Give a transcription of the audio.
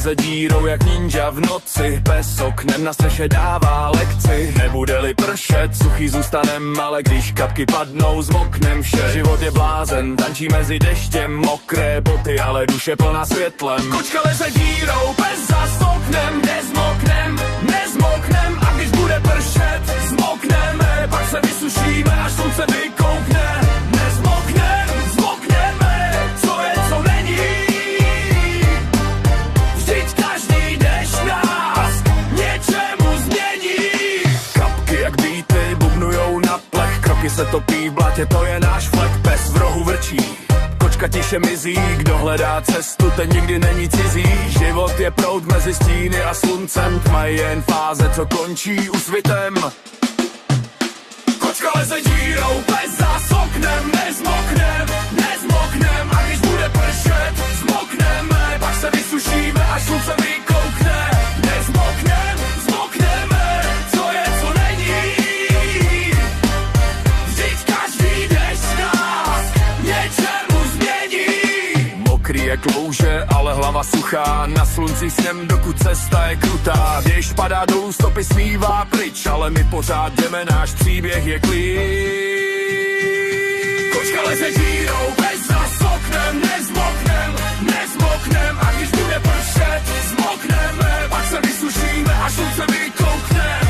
leze dírou jak ninja v noci. Pes oknem na střeše dává lekci. Nebude-li pršet, suchý zůstanem, ale když kapky padnou, zmoknem vše. Život je blázen, tančí mezi deštěm, mokré boty, ale duše plná světlem. Kočka leze dírou, pes za oknem, nezmoknem, nezmoknem. A když bude pršet, zmokneme, pak se vysušíme, až slunce vykoukne. Nezmoknem, zmokneme, co je, co není. Vždyť každý dešť nás něčemu změní. Kapky jak bíty bubnujou na plech, kroky se topí v blatě, to je náš flek. Pes v rohu vrčí, kočka tiše mizí, kdo hledá cestu, ten nikdy není cizí. Život je proud mezi stíny a sluncem, tma je jen fáze, co končí úsvitem. Kočka leze dírou, pes za oknem, nezmoknem, nezmoknem. A když bude pršet, zmokneme, pak se vysušíme, až slunce vykoukne. Nezmoknem, zmokneme, co je, co není. Vždyť každý dešť nás něčemu změní. Mokrý jak louže, ale hlava suchá, na slunci snem, dokud cesta je krutá. Věž padá dolů, stopy smívá pryč, ale my pořád jdeme, náš příběh je klid. Kočka leze dírou, pes za oknem, nezmoknem, nezmoknem. A když bude pršet, zmokneme, pak se vysušíme, až slunce vykoukne.